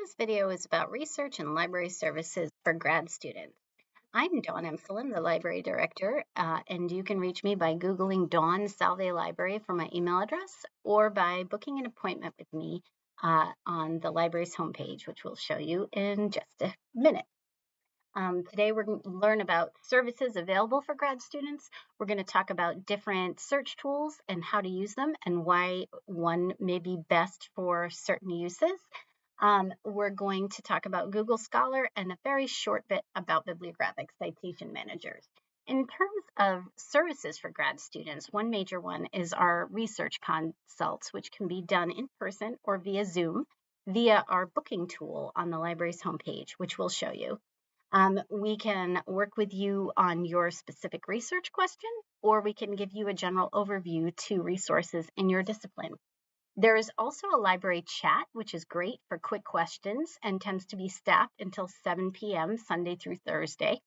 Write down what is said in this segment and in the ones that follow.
This video is about research and library services for grad students. I'm Dawn Emsel, I'm the library director, and you can reach me by Googling Dawn Salve Library for my email address or by booking an appointment with me on the library's homepage, which we'll show you in just a minute. Today we're going to learn about services available for grad students. We're going to talk about different search tools and how to use them and why one may be best for certain uses. We're going to talk about Google Scholar and a very short bit about bibliographic citation managers. In terms of services for grad students, one major one is our research consults, which can be done in person or via Zoom via our booking tool on the library's homepage, which we'll show you. We can work with you on your specific research question, or we can give you a general overview to resources in your discipline. There is also a library chat, which is great for quick questions and tends to be staffed until 7 p.m. Sunday through Thursday.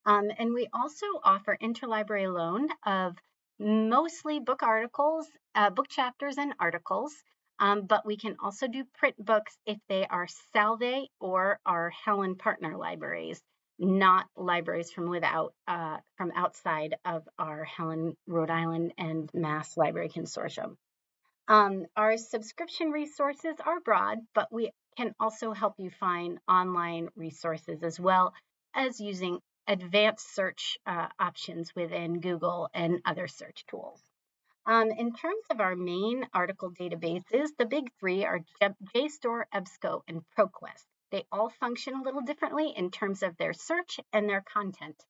And we also offer interlibrary loan of mostly book articles, book chapters and articles, but we can also do print books if they are Salve or our Helen partner libraries, not libraries from outside of our Helen, Rhode Island, and Mass Library Consortium. Our subscription resources are broad, but we can also help you find online resources as well as using advanced search options within Google and other search tools. In terms of our main article databases, the big three are JSTOR, EBSCO, and Proquest. They all function a little differently in terms of their search and their content.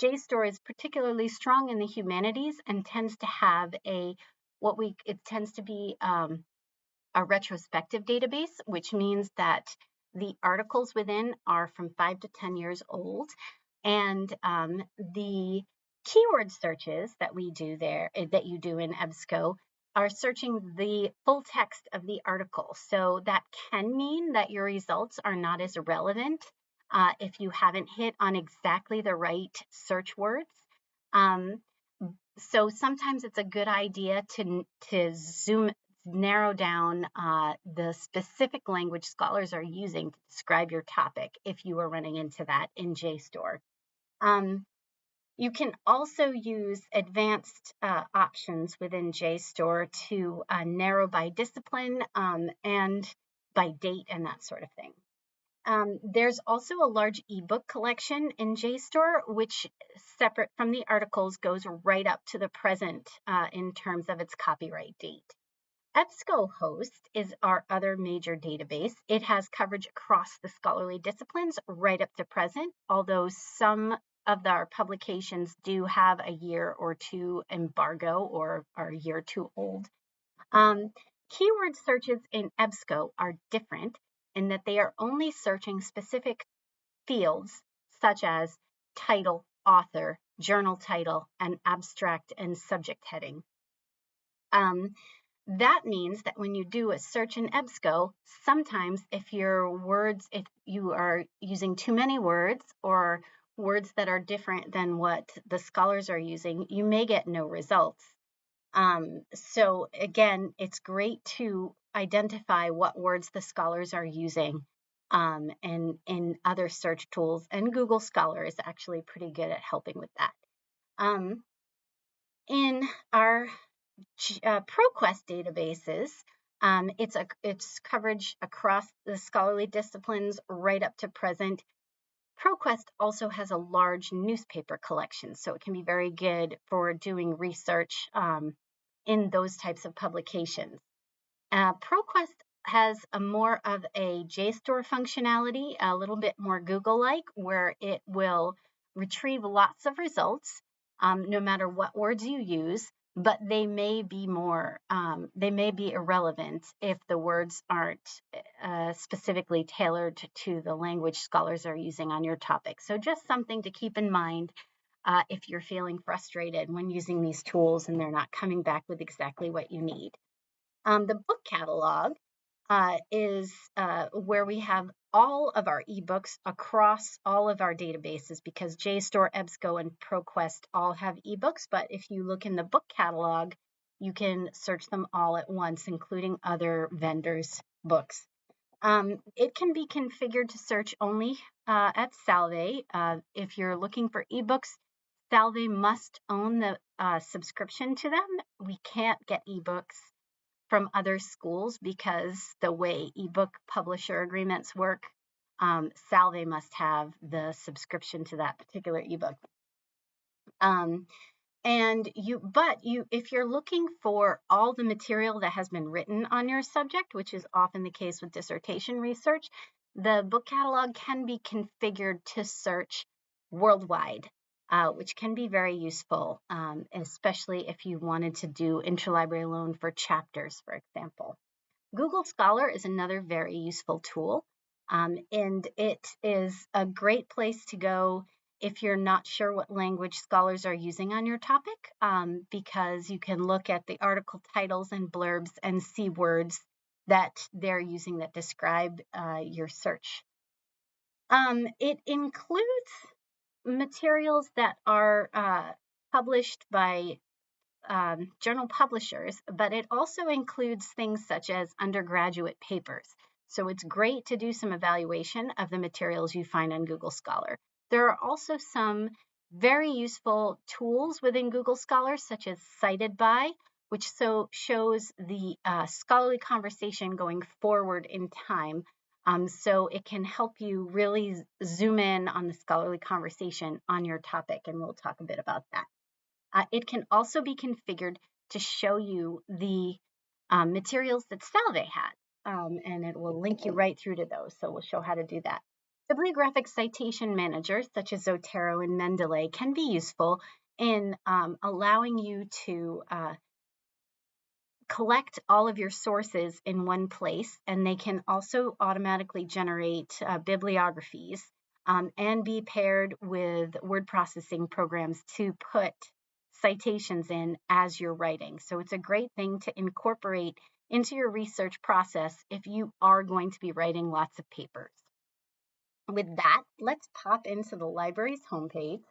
JSTOR is particularly strong in the humanities and tends to have a retrospective database, which means that the articles within are from 5 to 10 years old, and the keyword searches that we do there, that you do in EBSCO, are searching the full text of the article. So that can mean that your results are not as relevant if you haven't hit on exactly the right search words. So sometimes it's a good idea to narrow down the specific language scholars are using to describe your topic if you are running into that in JSTOR. You can also use advanced options within JSTOR to narrow by discipline and by date and that sort of thing. There's also a large ebook collection in JSTOR, which, separate from the articles, goes right up to the present in terms of its copyright date. EBSCO Host is our other major database. It has coverage across the scholarly disciplines right up to present, although some of our publications do have a year or two embargo or are a year or two old. Keyword searches in EBSCO are different in that they are only searching specific fields such as title, author, journal title, and abstract and subject heading. That means that when you do a search in EBSCO, sometimes if you are using too many words or words that are different than what the scholars are using, you may get no results. So again, it's great to identify what words the scholars are using and in other search tools, and Google Scholar is actually pretty good at helping with that. In our Proquest databases, it's coverage across the scholarly disciplines right up to present. Proquest also has a large newspaper collection, so it can be very good for doing research in those types of publications. Proquest has more of a JSTOR functionality, a little bit more Google-like, where it will retrieve lots of results, no matter what words you use, but they may be irrelevant if the words aren't specifically tailored to the language scholars are using on your topic. So just something to keep in mind if you're feeling frustrated when using these tools and they're not coming back with exactly what you need. The book catalog is where we have all of our ebooks across all of our databases, because JSTOR, EBSCO, and Proquest all have ebooks, but if you look in the book catalog, you can search them all at once, including other vendors' books. It can be configured to search only at Salve. If you're looking for ebooks, Salve must own the subscription to them. We can't get ebooks from other schools because the way ebook publisher agreements work, Salve must have the subscription to that particular ebook. If you're looking for all the material that has been written on your subject, which is often the case with dissertation research, the book catalog can be configured to search worldwide, which can be very useful, especially if you wanted to do interlibrary loan for chapters, for example. Google Scholar is another very useful tool, and it is a great place to go if you're not sure what language scholars are using on your topic, because you can look at the article titles and blurbs and see words that they're using that describe your search. It includes materials that are published by journal publishers, but it also includes things such as undergraduate papers. So it's great to do some evaluation of the materials you find on Google Scholar. There are also some very useful tools within Google Scholar, such as Cited By, which shows the scholarly conversation going forward in time. So it can help you really zoom in on the scholarly conversation on your topic, and we'll talk a bit about that. It can also be configured to show you the materials that Salve had, and it will link you right through to those. So we'll show how to do that. Bibliographic citation managers such as Zotero and Mendeley can be useful in allowing you to collect all of your sources in one place, and they can also automatically generate bibliographies and be paired with word processing programs to put citations in as you're writing. So it's a great thing to incorporate into your research process if you are going to be writing lots of papers. With that, let's pop into the library's homepage,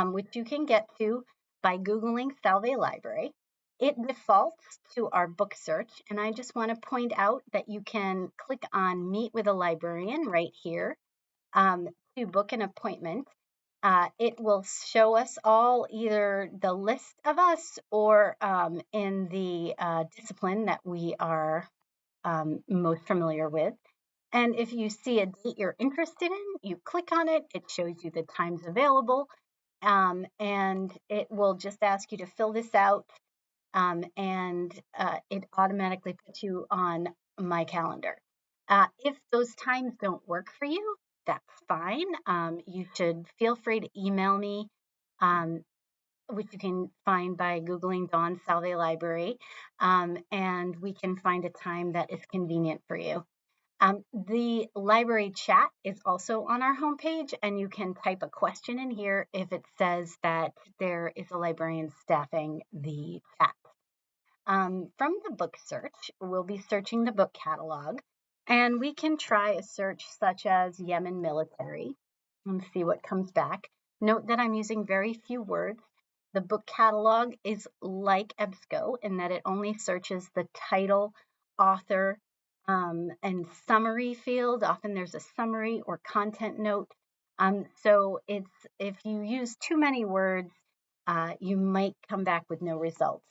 which you can get to by Googling Salve Library. It defaults to our book search, and I just want to point out that you can click on Meet with a Librarian right here to book an appointment. It will show us all either the list of us or in the discipline that we are most familiar with. And if you see a date you're interested in, you click on it, it shows you the times available, and it will just ask you to fill this out, and it automatically puts you on my calendar. If those times don't work for you, that's fine. You should feel free to email me, which you can find by Googling Dawn Salve Library, and we can find a time that is convenient for you. The library chat is also on our homepage, and you can type a question in here if it says that there is a librarian staffing the chat. From the book search, we'll be searching the book catalog, and we can try a search such as Yemen military and see what comes back. Note that I'm using very few words. The book catalog is like EBSCO in that it only searches the title, author, and summary field. Often there's a summary or content note. So if you use too many words, you might come back with no results.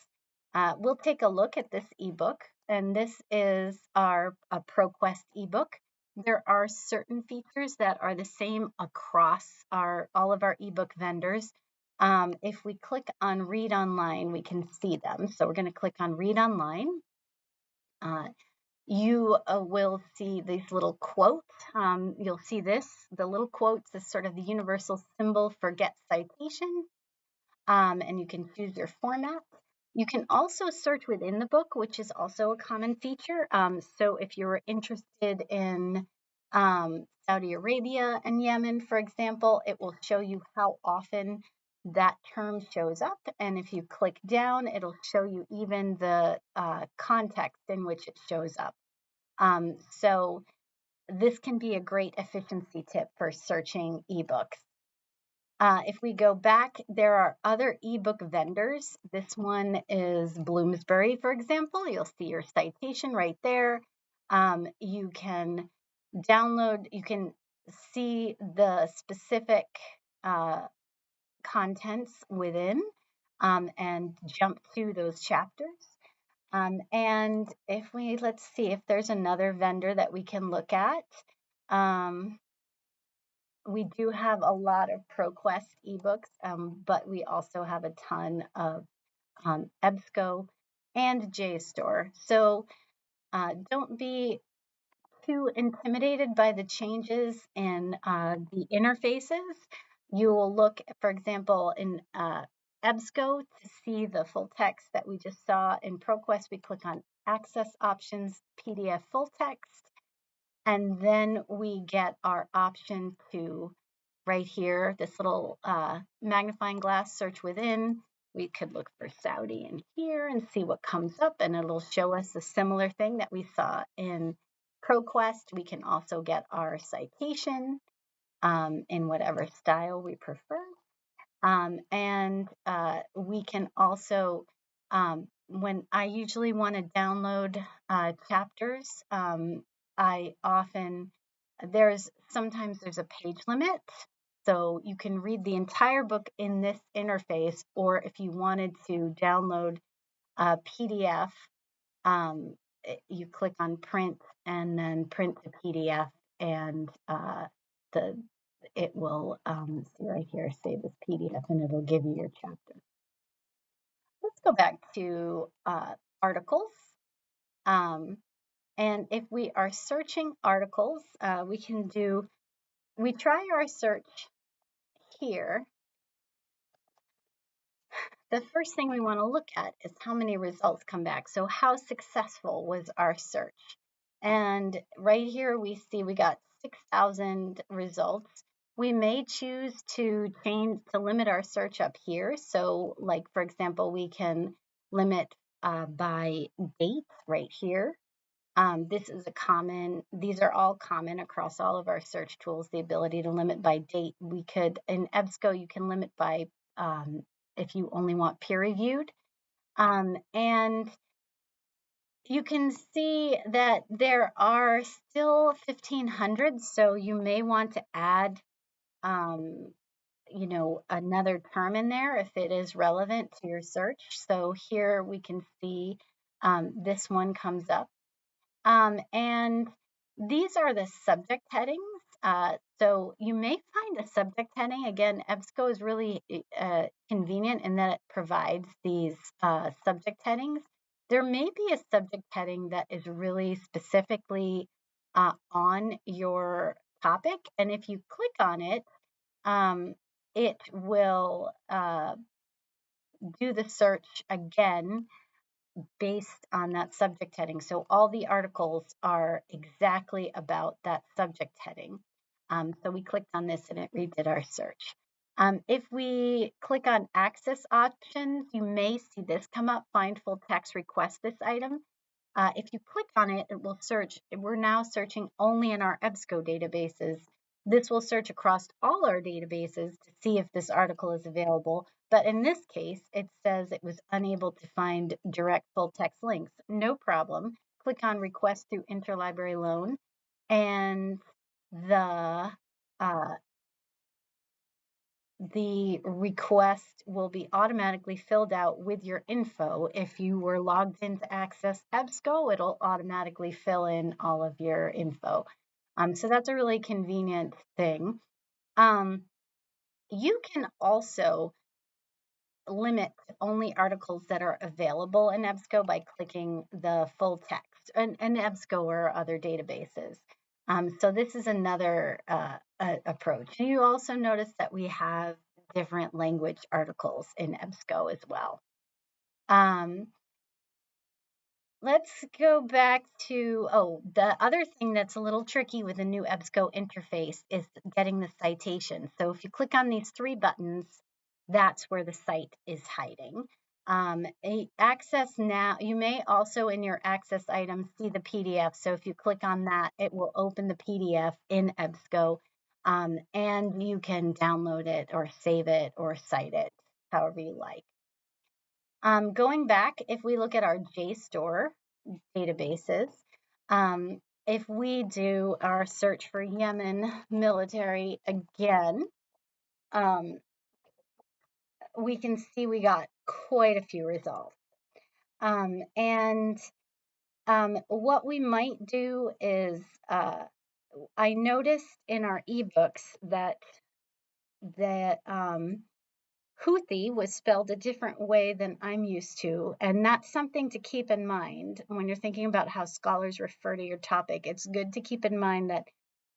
We'll take a look at this ebook, and this is our Proquest ebook. There are certain features that are the same across all of our ebook vendors. If we click on Read Online, we can see them. So we're going to click on Read Online. You will see these little quotes. You'll see this, the little quotes is sort of the universal symbol for get citation, and you can choose your format. You can also search within the book, which is also a common feature. So if you're interested in Saudi Arabia and Yemen, for example, it will show you how often that term shows up. And if you click down, it'll show you even the context in which it shows up. So this can be a great efficiency tip for searching ebooks. If we go back, there are other ebook vendors. This one is Bloomsbury, for example. You'll see your citation right there. You can download, you can see the specific contents within and jump to those chapters. And if we, let's see if there's another vendor that we can look at. We do have a lot of Proquest ebooks, but we also have a ton of EBSCO and JSTOR. So don't be too intimidated by the changes in the interfaces. You will look, for example, in EBSCO to see the full text that we just saw. In Proquest, we click on Access Options, PDF Full Text, and then we get our option to, right here, this little magnifying glass, search within. We could look for Saudi in here and see what comes up, and it'll show us a similar thing that we saw in Proquest. We can also get our citation in whatever style we prefer. And we can also, when I usually want to download chapters, I often, sometimes there's a page limit. So you can read the entire book in this interface, or if you wanted to download a PDF, you click on print and then print the PDF, and it will, see right here, save this PDF, and it'll give you your chapter. Let's go back to articles. And if we are searching articles, we try our search here. The first thing we want to look at is how many results come back. So how successful was our search? And right here we see we got 6,000 results. We may choose to limit our search up here. So like, for example, we can limit by date right here. These are all common across all of our search tools, the ability to limit by date. We could, in EBSCO, you can limit by, if you only want peer-reviewed. And you can see that there are still 1,500, so you may want to add, another term in there if it is relevant to your search. So here we can see this one comes up. And these are the subject headings. So you may find a subject heading. Again, EBSCO is really convenient in that it provides these subject headings. There may be a subject heading that is really specifically on your topic. And if you click on it, it will do the search again based on that subject heading. So all the articles are exactly about that subject heading. So we clicked on this and it redid our search. If we click on access options, you may see this come up, find full text, request this item. If you click on it, it will search. We're now searching only in our EBSCO databases. This will search across all our databases to see if this article is available. But in this case, it says it was unable to find direct full text links. No problem. Click on request through interlibrary loan, and the request will be automatically filled out with your info. If you were logged in to access EBSCO, it'll automatically fill in all of your info. So that's a really convenient thing. You can also limit only articles that are available in EBSCO by clicking the full text in EBSCO or other databases. So this is another approach. You also notice that we have different language articles in EBSCO as well. Let's go back to, the other thing that's a little tricky with the new EBSCO interface is getting the citation. So if you click on these three buttons, that's where the site is hiding. Access now, you may also in your access items see the PDF. So if you click on that, it will open the PDF in EBSCO, and you can download it or save it or cite it, however you like. Going back, if we look at our JSTOR databases, If we do our search for Yemen military again, we can see we got quite a few results. And what we might do is, I noticed in our ebooks that Houthi was spelled a different way than I'm used to, and that's something to keep in mind when you're thinking about how scholars refer to your topic. It's good to keep in mind that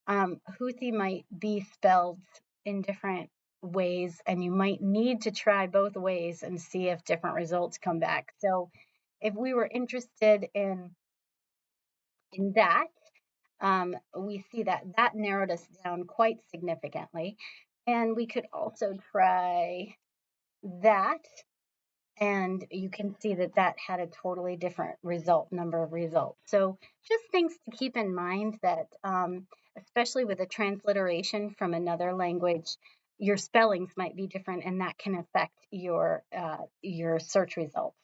Houthi might be spelled in different ways, and you might need to try both ways and see if different results come back. So if we were interested in that, we see that that narrowed us down quite significantly. And we could also try that, and you can see that that had a totally different number of results. So just things to keep in mind that, especially with a transliteration from another language, your spellings might be different, and that can affect your search results.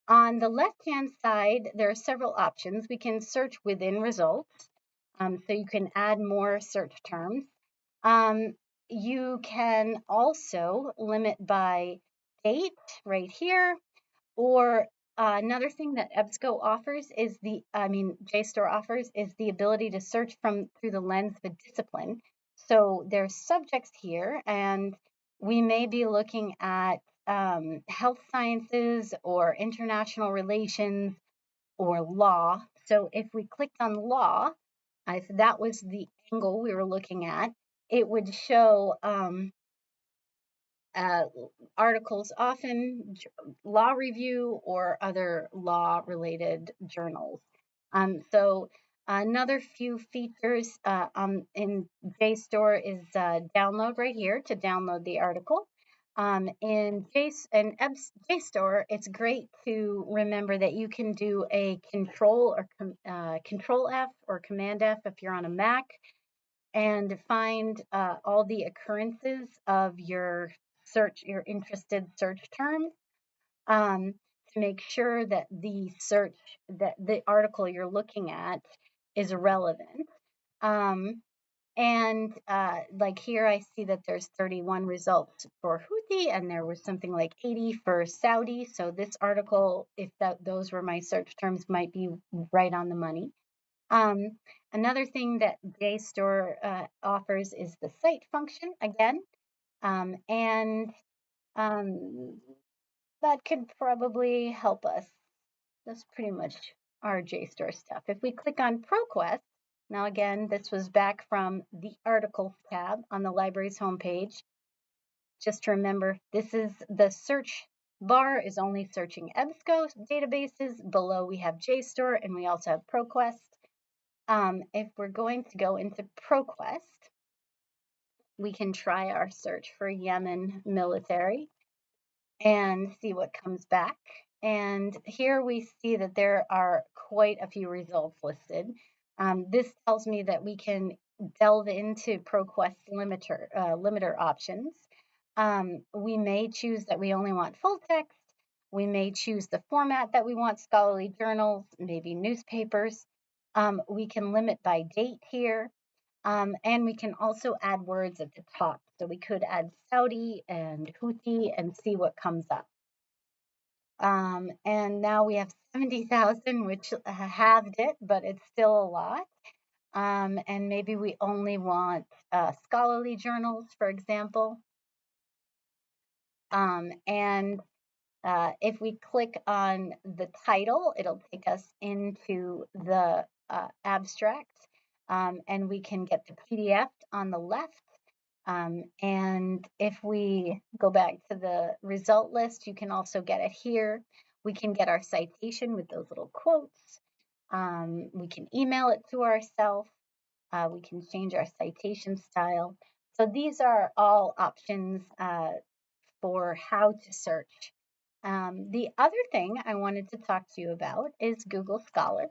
On the left-hand side, there are several options. We can search within results, so you can add more search terms. You can also limit by date right here, or another thing that EBSCO offers is JSTOR offers is the ability to search through the lens of a discipline. So there's subjects here, and we may be looking at health sciences or international relations or law. So if we clicked on law, if that was the angle we were looking at, it would show articles, often law review or other law related journals. So another few features in JSTOR is download right here to download the article. In JSTOR, it's great to remember that you can do a Control F or Command F if you're on a Mac, and find all the occurrences of your interested search terms, to make sure that the article you're looking at is relevant. And like here, I see that there's 31 results for Houthi, and there was something like 80 for Saudi. So this article, if those were my search terms, might be right on the money. Another thing that JSTOR offers is the cite function again, and that could probably help us. That's pretty much our JSTOR stuff. If we click on Proquest, now again, this was back from the Articles tab on the library's homepage. Just to remember, this is the search bar is only searching EBSCO databases. Below we have JSTOR, and we also have Proquest. If we're going to go into Proquest, we can try our search for Yemen military and see what comes back. And here we see that there are quite a few results listed. This tells me that we can delve into Proquest limiter options. We may choose that we only want full text. We may choose the format that we want, scholarly journals, maybe newspapers. We can limit by date here. And we can also add words at the top. So we could add Saudi and Houthi and see what comes up. And now we have 70,000, which halved it, but it's still a lot. And maybe we only want scholarly journals, for example. And if we click on the title, it'll take us into the abstract, and we can get the PDF on the left. And if we go back to the result list, you can also get it here. We can get our citation with those little quotes. We can email it to ourselves. We can change our citation style. So these are all options for how to search. The other thing I wanted to talk to you about is Google Scholar.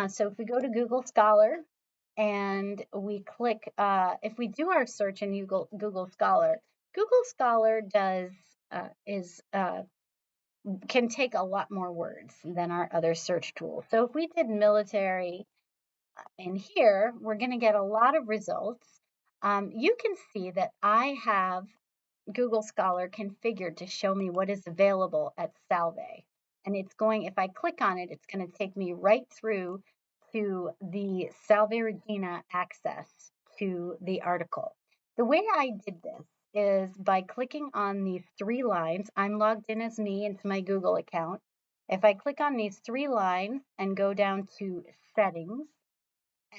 So if we go to Google Scholar and we click, if we do our search in Google Scholar, Google Scholar can take a lot more words than our other search tools. So if we did military in here, we're going to get a lot of results. You can see that I have Google Scholar configured to show me what is available at Salve. And it's going, if I click on it, it's going to take me right through to the Salve Regina access to the article. The way I did this is by clicking on these 3 lines. I'm logged in as me into my Google account. If I click on these 3 lines and go down to settings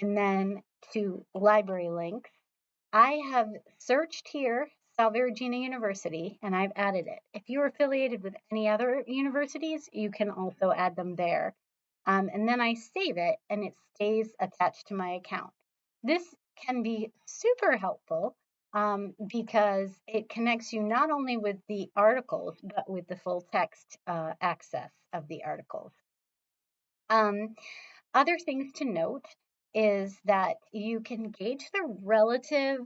and then to library links, I have searched here Salve Regina University and I've added it. If you're affiliated with any other universities, you can also add them there. And then I save it and it stays attached to my account. This can be super helpful because it connects you not only with the articles, but with the full text access of the articles. Other things to note is that you can gauge the relative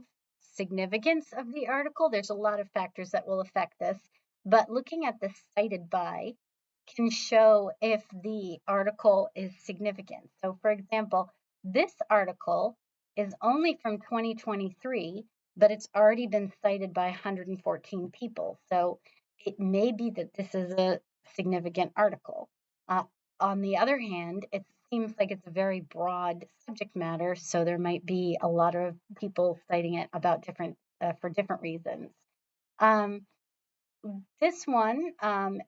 significance of the article. There's a lot of factors that will affect this, but looking at the cited by can show if the article is significant. So for example, this article is only from 2023, but it's already been cited by 114 people. So it may be that this is a significant article. On the other hand, it seems like it's a very broad subject matter, so there might be a lot of people citing it about different for different reasons. This one,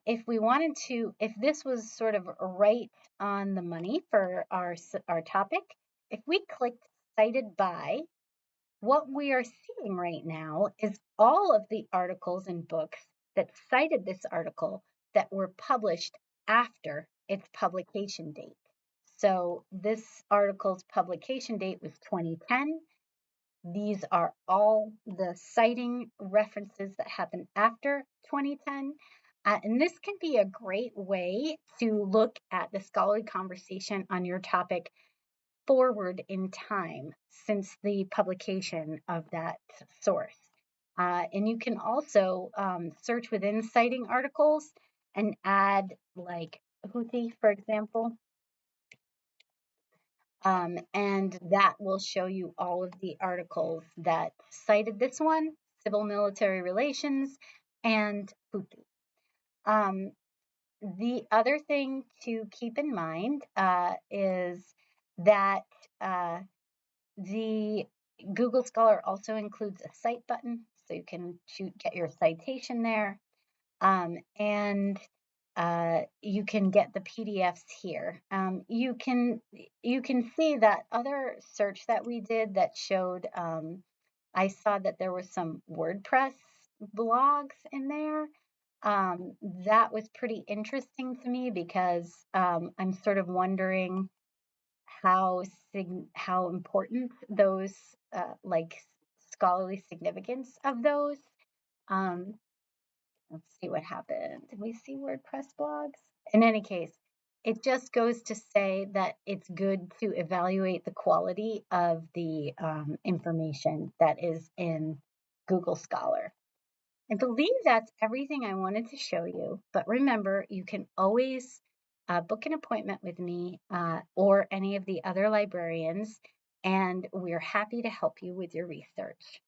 if we wanted to, if this was sort of right on the money for our topic, if we clicked cited by, what we are seeing right now is all of the articles and books that cited this article that were published after its publication date. So this article's publication date was 2010. These are all the citing references that happened after 2010. And this can be a great way to look at the scholarly conversation on your topic forward in time since the publication of that source. And you can also search within citing articles and add like Houthi, for example, and that will show you all of the articles that cited this one, civil military relations, and Houthi. The other thing to keep in mind is that the Google Scholar also includes a cite button, so you can get your citation there. And you can get the PDFs here. You can see that other search that we did that showed, I saw that there was some WordPress blogs in there. That was pretty interesting to me because I'm sort of wondering how important those like scholarly significance of those. Let's see what happened. Did we see WordPress blogs? In any case, it just goes to say that it's good to evaluate the quality of the information that is in Google Scholar. I believe that's everything I wanted to show you, but remember, you can always book an appointment with me or any of the other librarians, and we're happy to help you with your research.